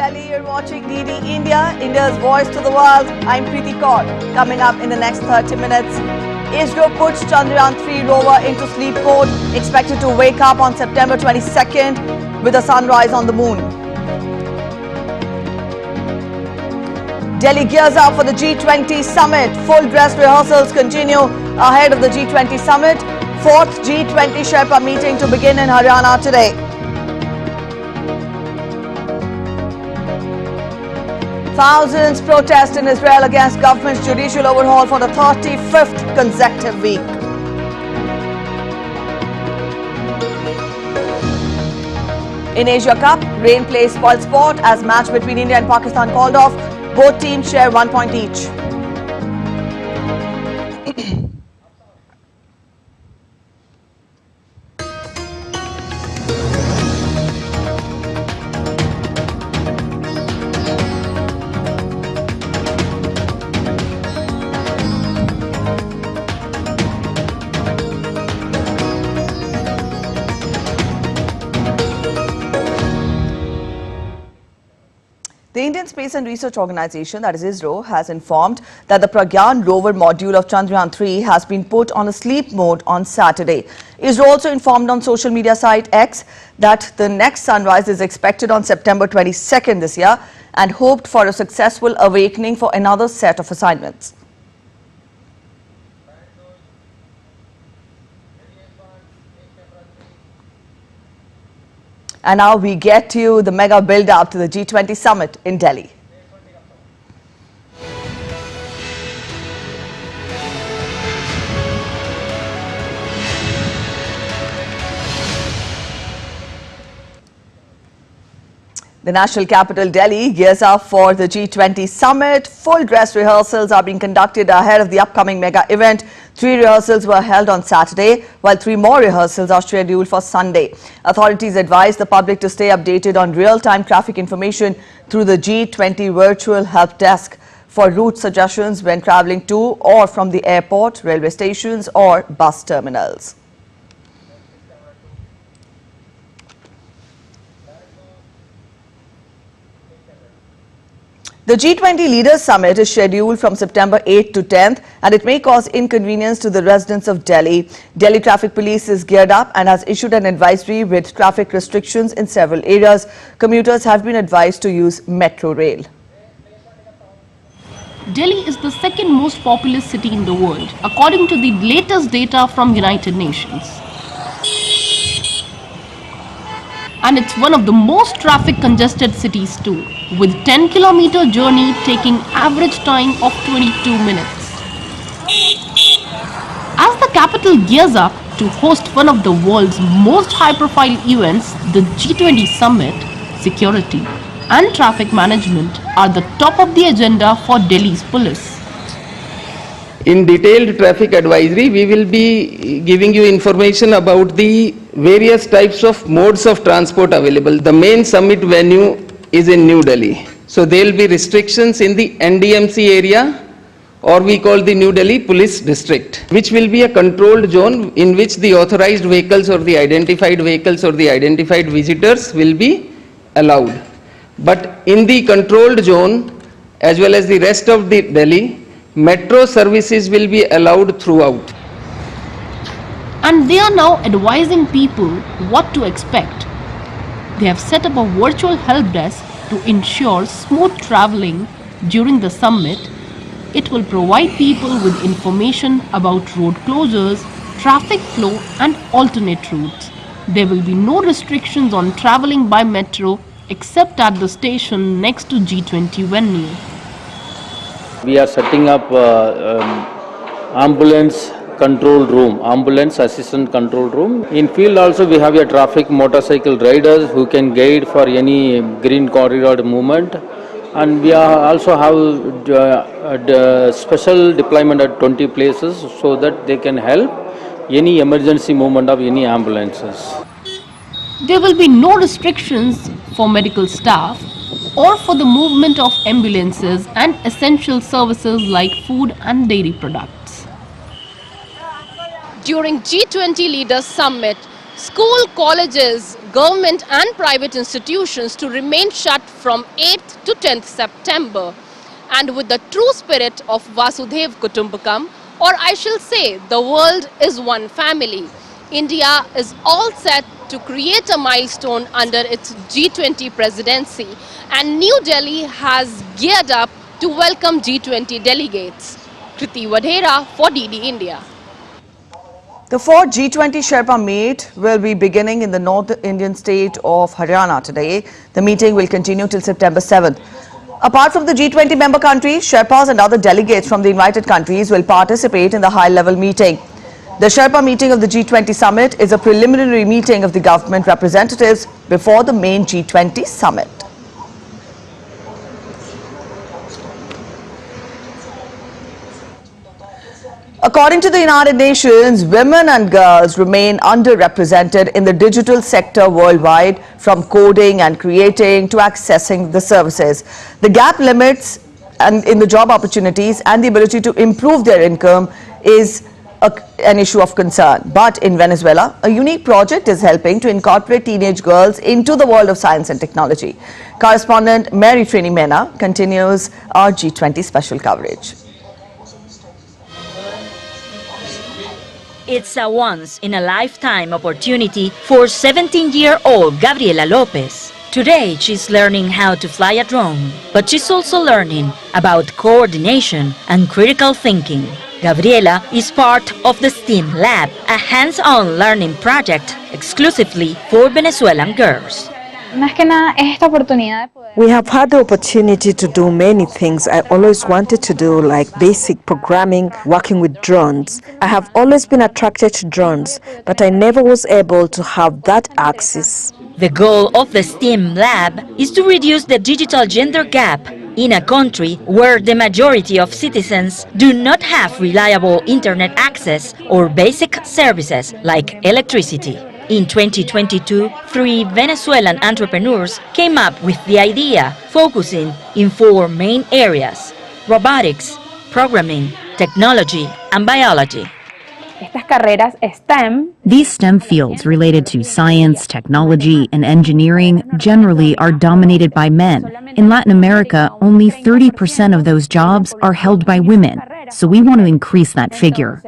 Delhi, you're watching DD India, India's voice to the world. I'm Preeti Kaur. Coming up in the next 30 minutes, ISRO puts Chandrayaan 3 rover into sleep mode, expected to wake up on September 22nd with a sunrise on the moon. Delhi gears up for the G20 Summit. Full dress rehearsals continue ahead of the G20 Summit. 4th G20 Sherpa meeting to begin in Haryana today. Thousands protest in Israel against government's judicial overhaul for the 35th consecutive week. In Asia Cup, rain plays spoiled sport as match between India and Pakistan called off. Both teams share 1 point each. The Indian Space and Research Organization, that is ISRO, has informed that the Pragyan rover module of Chandrayaan 3 has been put on a sleep mode on Saturday. ISRO also informed on social media site X that the next sunrise is expected on September 22nd this year and hoped for a successful awakening for another set of assignments. And now we get to you the mega build-up to the G20 Summit in Delhi. The national capital, Delhi, gears up for the G20 Summit. Full dress rehearsals are being conducted ahead of the upcoming mega event. 3 rehearsals were held on Saturday, while 3 more rehearsals are scheduled for Sunday. Authorities advise the public to stay updated on real-time traffic information through the G20 Virtual Help Desk for route suggestions when travelling to or from the airport, railway stations or bus terminals. The G20 Leaders Summit is scheduled from September 8th to 10th and it may cause inconvenience to the residents of Delhi. Delhi Traffic Police is geared up and has issued an advisory with traffic restrictions in several areas. Commuters have been advised to use metro rail. Delhi is the second most populous city in the world, according to the latest data from United Nations. And it's one of the most traffic congested cities too, with 10-kilometer journey taking average time of 22 minutes. As the capital gears up to host one of the world's most high-profile events, the G20 Summit, security and traffic management are the top of the agenda for Delhi's police. In detailed traffic advisory, we will be giving you information about the various types of modes of transport available. The main summit venue is in New Delhi. So there will be restrictions in the NDMC area, or we call the New Delhi Police District, which will be a controlled zone in which the authorized vehicles or the identified vehicles or the identified visitors will be allowed. But in the controlled zone, as well as the rest of the Delhi, metro services will be allowed throughout. And they are now advising people what to expect. They have set up a virtual help desk to ensure smooth travelling during the summit. It will provide people with information about road closures, traffic flow and alternate routes. There will be no restrictions on travelling by metro except at the station next to G20 venue. We are setting up ambulance control room, ambulance assistant control room. In field also we have a traffic motorcycle riders who can guide for any green corridor movement, and we also have special deployment at 20 places so that they can help any emergency movement of any ambulances. There will be no restrictions for medical staff or for the movement of ambulances and essential services like food and dairy products. During G20 Leaders Summit, School, colleges, government and private institutions to remain shut from 8th to 10th September. And with the true spirit of Vasudhaiv Kutumbakam, or I shall say, the world is one family, India is all set to create a milestone under its G20 presidency, and New Delhi has geared up to welcome G20 delegates. Kriti Vadhera for DD India. The fourth G20 Sherpa meet will be beginning in the North Indian state of Haryana today. The meeting will continue till September 7th. Apart from the G20 member countries, Sherpas and other delegates from the invited countries will participate in the high-level meeting. The Sherpa meeting of the G20 Summit is a preliminary meeting of the government representatives before the main G20 Summit. According to the United Nations, women and girls remain underrepresented in the digital sector worldwide, from coding and creating to accessing the services. The gap limits in the job opportunities and the ability to improve their income is an issue of concern. But in Venezuela, a unique project is helping to incorporate teenage girls into the world of science and technology. Correspondent Mary Trini Mena continues our G20 special coverage. It's a once-in-a-lifetime opportunity for 17-year-old Gabriela Lopez. Today, she's learning how to fly a drone, but she's also learning about coordination and critical thinking. Gabriela is part of the STEAM Lab, a hands-on learning project exclusively for Venezuelan girls. We have had the opportunity to do many things I always wanted to do, like basic programming, working with drones. I have always been attracted to drones, but I never was able to have that access. The goal of the STEAM Lab is to reduce the digital gender gap in a country where the majority of citizens do not have reliable internet access or basic services like electricity. In 2022, 3 Venezuelan entrepreneurs came up with the idea, focusing in 4 main areas: robotics, programming, technology, and biology. These STEM fields related to science, technology, and engineering generally are dominated by men. In Latin America, only 30% of those jobs are held by women, so we want to increase that figure.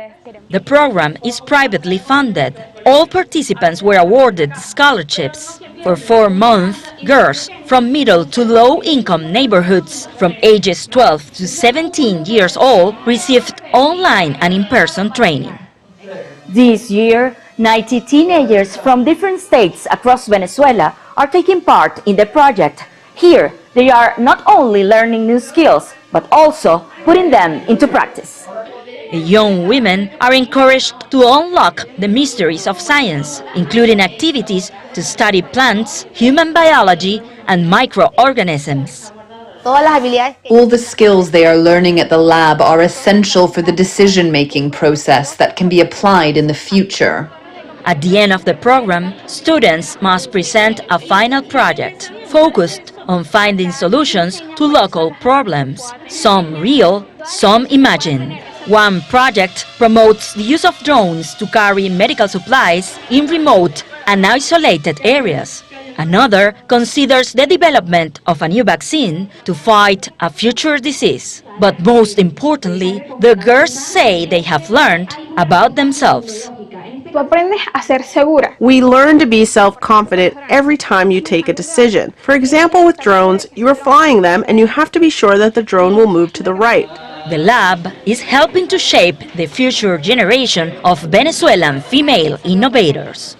The program is privately funded. All participants were awarded scholarships. For 4 months, girls from middle to low-income neighborhoods from ages 12 to 17 years old received online and in-person training. This year, 90 teenagers from different states across Venezuela are taking part in the project. Here, they are not only learning new skills, but also putting them into practice. The young women are encouraged to unlock the mysteries of science, including activities to study plants, human biology, and microorganisms. All the skills they are learning at the lab are essential for the decision-making process that can be applied in the future. At the end of the program, students must present a final project focused on finding solutions to local problems, some real, some imagined. One project promotes the use of drones to carry medical supplies in remote and isolated areas. Another considers the development of a new vaccine to fight a future disease. But most importantly, the girls say they have learned about themselves. We learn to be self-confident every time you take a decision. For example, with drones, you are flying them and you have to be sure that the drone will move to the right. The lab is helping to shape the future generation of Venezuelan female innovators.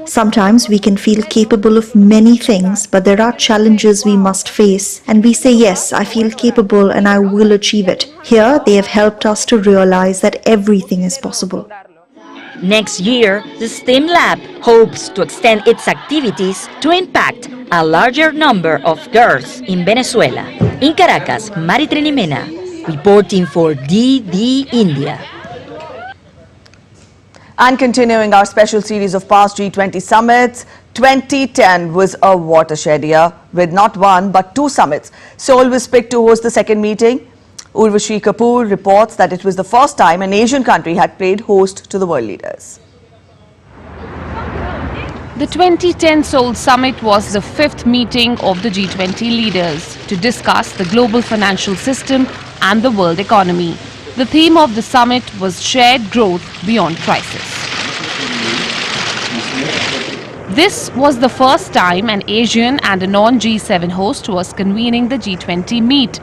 Sometimes we can feel capable of many things, but there are challenges we must face, and we say, yes, I feel capable and I will achieve it. Here, they have helped us to realize that everything is possible. Next year, the STEAM Lab hopes to extend its activities to impact a larger number of girls in Venezuela. In Caracas, Mary Trini Mena, reporting for DD India. And continuing our special series of past G20 summits, 2010 was a watershed year with not one but 2 summits. Seoul was picked to host the second meeting. Urvashi Kapoor reports that it was the first time an Asian country had played host to the world leaders. The 2010 Seoul Summit was the fifth meeting of the G20 leaders to discuss the global financial system and the world economy. The theme of the summit was shared growth beyond crisis. This was the first time an Asian and a non-G7 host was convening the G20 meet,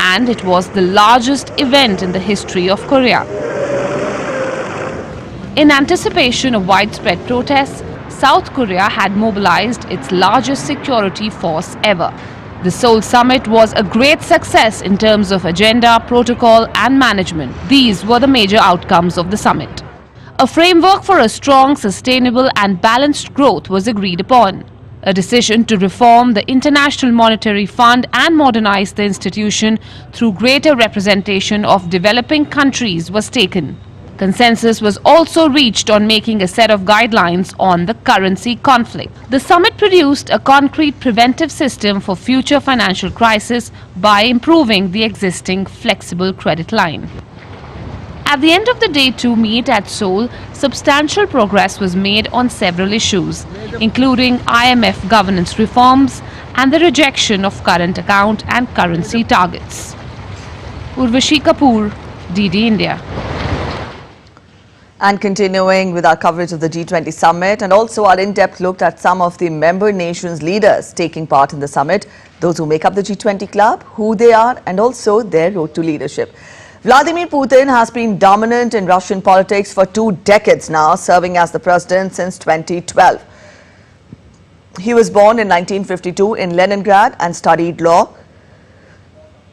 and it was the largest event in the history of Korea. In anticipation of widespread protests, South Korea had mobilized its largest security force ever. The Seoul Summit was a great success in terms of agenda, protocol and management. These were the major outcomes of the summit. A framework for a strong, sustainable and balanced growth was agreed upon. A decision to reform the International Monetary Fund and modernize the institution through greater representation of developing countries was taken. Consensus was also reached on making a set of guidelines on the currency conflict. The summit produced a concrete preventive system for future financial crises by improving the existing flexible credit line. At the end of the Day 2 meet at Seoul, substantial progress was made on several issues, including IMF governance reforms and the rejection of current account and currency targets. Urvashi Kapoor, DD India. And continuing with our coverage of the G20 Summit and also our in-depth look at some of the member nations' leaders taking part in the summit, those who make up the G20 club, who they are and also their road to leadership. Vladimir Putin has been dominant in Russian politics for 2 decades now, serving as the president since 2012. He was born in 1952 in Leningrad and studied law.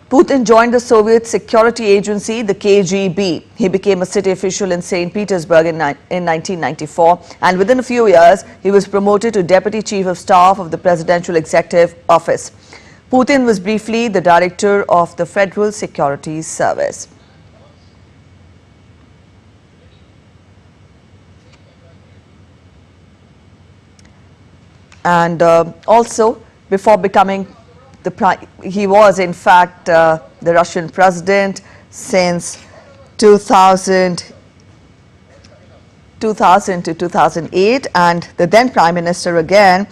Putin joined the Soviet security agency, the KGB. He became a city official in St. Petersburg in 1994, and within a few years, he was promoted to Deputy Chief of Staff of the Presidential Executive Office. Putin was briefly the director of the Federal Securities Service. And also, before becoming he was in fact the Russian president since 2000 to 2008, and the then Prime Minister again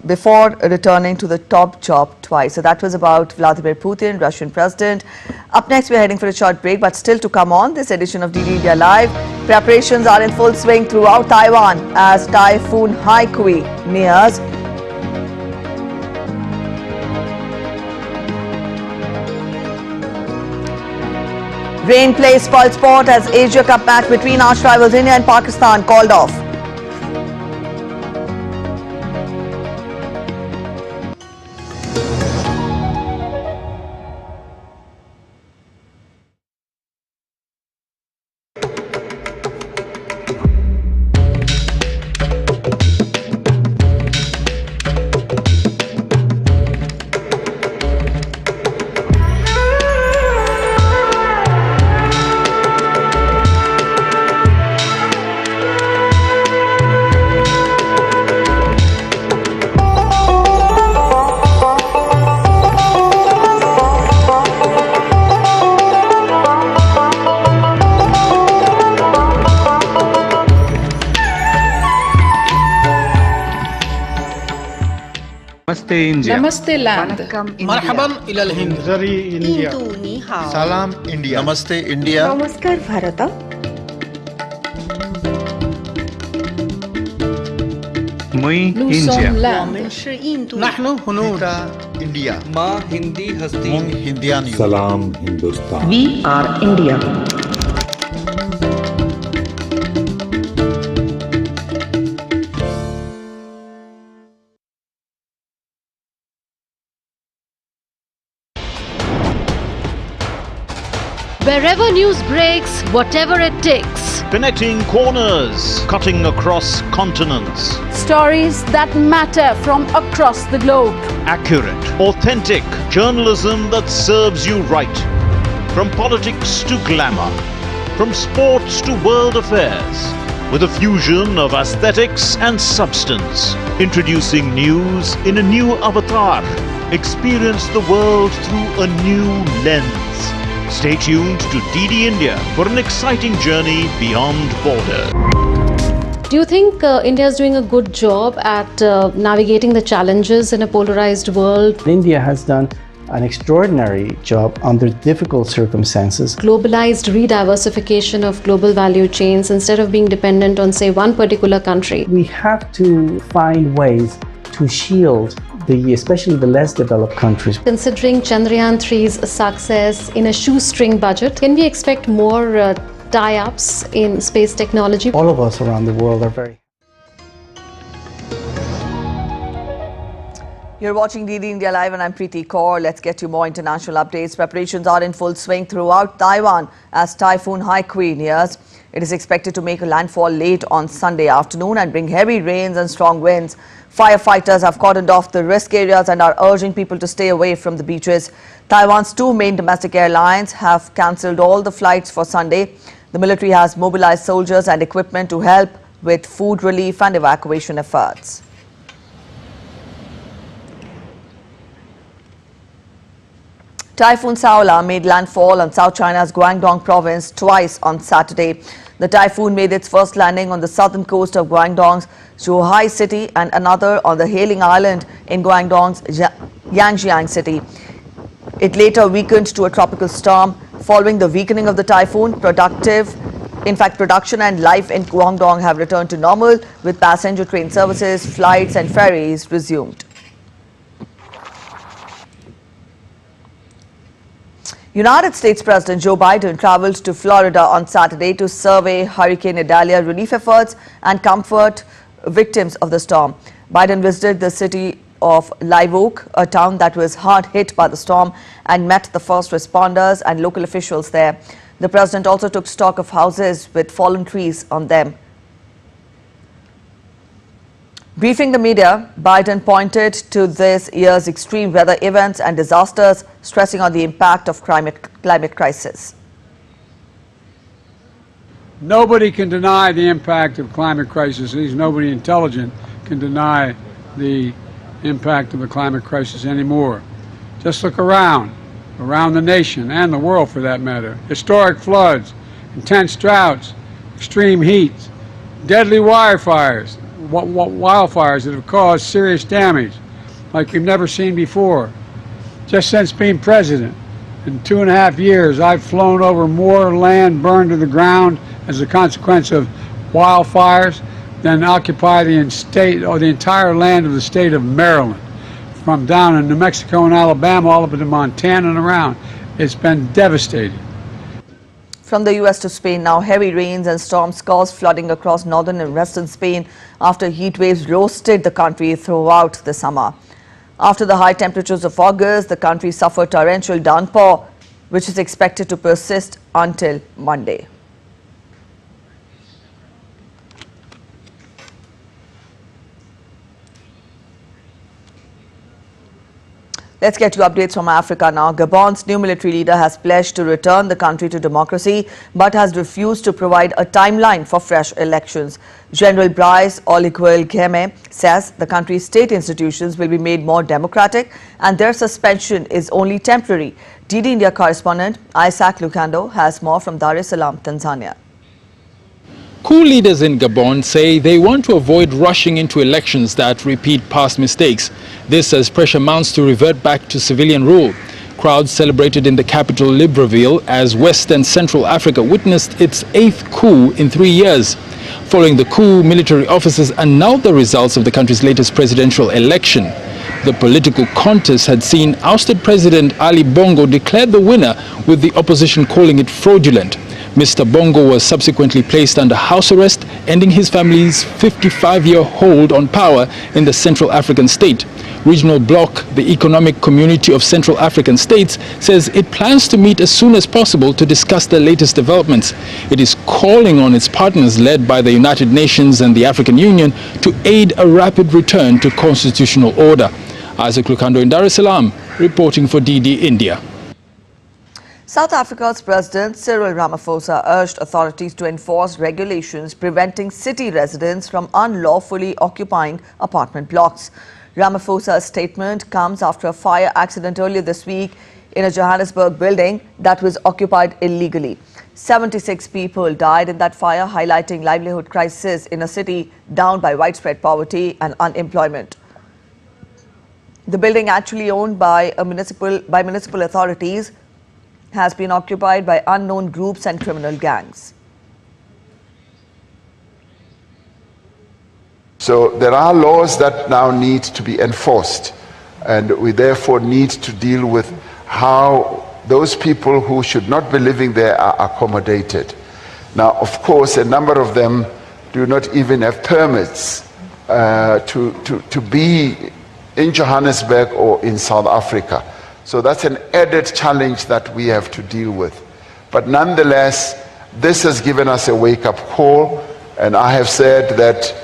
before returning to the top job twice. So that was about Vladimir Putin, Russian president. Up next, we're heading for a short break, but still to come on this edition of DD India Live. Preparations are in full swing throughout Taiwan as Typhoon Haikui nears. Rain plays spoiled sport as Asia Cup match between arch rivals India and Pakistan called off. Namaste India. Namaste land. Marhaban ila al-Hind. Zari India. Salam India. Namaste India. Namaskar Bharata. Muy Nous India. sommes land. Nahnu hunud. India. Ma Hindi hasti. Mung Hindiani. Salam Hindustan. We are India. Wherever news breaks, whatever it takes. Connecting corners, cutting across continents. Stories that matter from across the globe. Accurate, authentic journalism that serves you right. From politics to glamour, from sports to world affairs, with a fusion of aesthetics and substance. Introducing news in a new avatar. Experience the world through a new lens. Stay tuned to DD India for an exciting journey beyond borders. Do you think India is doing a good job at navigating the challenges in a polarized world? India has done an extraordinary job under difficult circumstances. Globalized rediversification of global value chains instead of being dependent on, say, one particular country. We have to find ways to shield especially the less developed countries. Considering Chandrayaan 3's success in a shoestring budget, can we expect more tie-ups in space technology? All of us around the world are very... You're watching DD India Live and I'm Preeti Kaur. Let's get you more international updates. Preparations are in full swing throughout Taiwan as Typhoon Haikui nears. It is expected to make a landfall late on Sunday afternoon and bring heavy rains and strong winds. Firefighters have cordoned off the risk areas and are urging people to stay away from the beaches. Taiwan's two main domestic airlines have cancelled all the flights for Sunday. The military has mobilized soldiers and equipment to help with food relief and evacuation efforts. Typhoon Saola made landfall on South China's Guangdong province twice on Saturday. The typhoon made its first landing on the southern coast of Guangdong's Zhuhai city and another on the Hailing Island in Guangdong's Yangjiang city. It later weakened to a tropical storm. Following the weakening of the typhoon, production and life in Guangdong have returned to normal, with passenger train services, flights and ferries resumed. United States President Joe Biden traveled to Florida on Saturday to survey Hurricane Idalia relief efforts and comfort victims of the storm. Biden visited the city of Live Oak, a town that was hard hit by the storm, and met the first responders and local officials there. The president also took stock of houses with fallen trees on them. Briefing the media, Biden pointed to this year's extreme weather events and disasters, stressing on the impact of climate crisis. Nobody can deny the impact of climate crisis. Nobody intelligent can deny the impact of the climate crisis anymore. Just look around the nation and the world for that matter. Historic floods, intense droughts, extreme heat, deadly wildfires that have caused serious damage like we've never seen before. Just since being president, in 2.5 years, I've flown over more land burned to the ground as a consequence of wildfires than occupy the entire land of the state of Maryland, from down in New Mexico and Alabama all up into Montana and around. It's been devastating. From the US to Spain now, heavy rains and storms caused flooding across northern and western Spain after heat waves roasted the country throughout the summer. After the high temperatures of August, the country suffered torrential downpour, which is expected to persist until Monday. Let's get you updates from Africa now. Gabon's new military leader has pledged to return the country to democracy, but has refused to provide a timeline for fresh elections. General Brice Oligui Nguema says the country's state institutions will be made more democratic and their suspension is only temporary. DD India correspondent Isaac Lucando has more from Dar es Salaam, Tanzania. Coup leaders in Gabon say they want to avoid rushing into elections that repeat past mistakes. This as pressure mounts to revert back to civilian rule. Crowds celebrated in the capital Libreville as West and Central Africa witnessed its 8th coup in 3 years. Following the coup, military officers annulled the results of the country's latest presidential election. The political contest had seen ousted President Ali Bongo declared the winner, with the opposition calling it fraudulent. Mr. Bongo was subsequently placed under house arrest, ending his family's 55-year hold on power in the Central African state. Regional bloc, the Economic Community of Central African States, says it plans to meet as soon as possible to discuss the latest developments. It is calling on its partners led by the United Nations and the African Union to aid a rapid return to constitutional order. Isaac Lucando in Dar es Salaam, reporting for DD India. South Africa's President Cyril Ramaphosa urged authorities to enforce regulations preventing city residents from unlawfully occupying apartment blocks. Ramaphosa's statement comes after a fire accident earlier this week in a Johannesburg building that was occupied illegally. 76 people died in that fire, highlighting livelihood crisis in a city downed by widespread poverty and unemployment. The building, actually owned by municipal authorities, has been occupied by unknown groups and criminal gangs. So there are laws that now need to be enforced, and we therefore need to deal with how those people who should not be living there are accommodated. Now, of course, a number of them do not even have permits to be in Johannesburg or in South Africa. So that's an added challenge that we have to deal with. But nonetheless, this has given us a wake-up call, and I have said that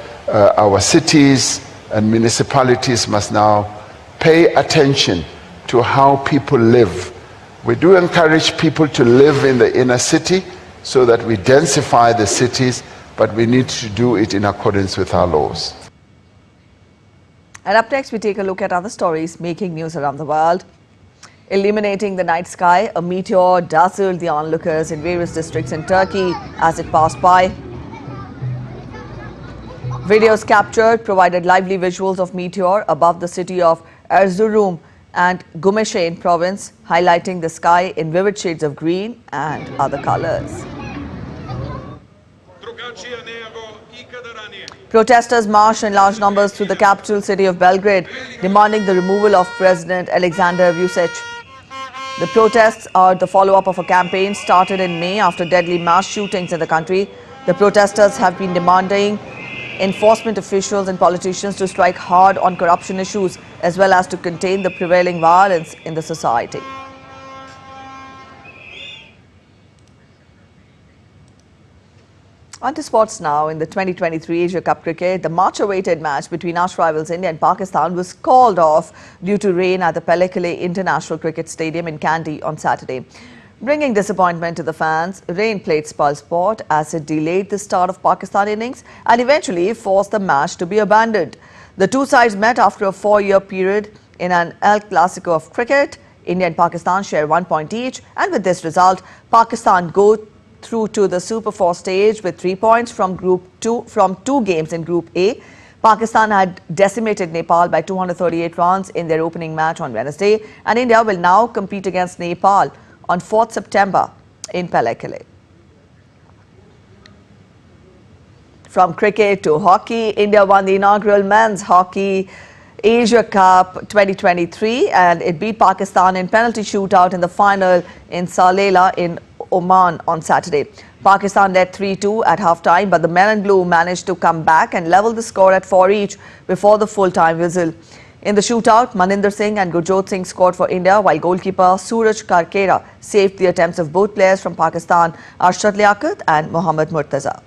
our cities and municipalities must now pay attention to how people live. We do encourage people to live in the inner city so that we densify the cities, but we need to do it in accordance with our laws. And up next, we take a look at other stories making news around the world. Illuminating the night sky, a meteor dazzled the onlookers in various districts in Turkey as it passed by. Videos captured provided lively visuals of meteor above the city of Erzurum and Gümüşhane province, highlighting the sky in vivid shades of green and other colors. Protesters marched in large numbers through the capital city of Belgrade, demanding the removal of President Aleksandar Vučić. The protests are the follow-up of a campaign started in May after deadly mass shootings in the country. The protesters have been demanding enforcement officials and politicians to strike hard on corruption issues, as well as to contain the prevailing violence in the society. On to sports now. In the 2023 Asia Cup cricket, the much-awaited match between arch rivals India and Pakistan was called off due to rain at the Pelekele International Cricket Stadium in Kandy on Saturday. Bringing disappointment to the fans, rain played spoilsport as it delayed the start of Pakistan innings and eventually forced the match to be abandoned. The two sides met after a 4-year period in an El Clasico of cricket. India and Pakistan share 1 point each, and with this result, Pakistan go through to the Super 4 stage with 3 points from two games in Group A. Pakistan had decimated Nepal by 238 runs in their opening match on Wednesday, and India will now compete against Nepal on 4th September in Pelekele. From cricket to hockey, India won the inaugural Men's Hockey Asia Cup 2023 and it beat Pakistan in penalty shootout in the final in Salela in Oman on Saturday. Pakistan led 3-2 at half-time, but the men in blue managed to come back and level the score at 4 each before the full-time whistle. In the shootout, Maninder Singh and Gurjot Singh scored for India, while goalkeeper Suraj Karkera saved the attempts of both players from Pakistan, Arshad Liaquat and Mohammad Murtaza.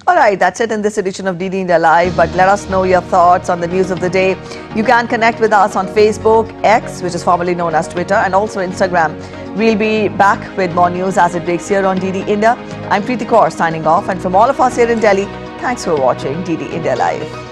Alright, that's it in this edition of DD India Live, but let us know your thoughts on the news of the day. You can connect with us on Facebook, X, which is formerly known as Twitter, and also Instagram. We'll be back with more news as it breaks here on DD India. I'm Preeti Kaur signing off, and from all of us here in Delhi, thanks for watching DD India Live.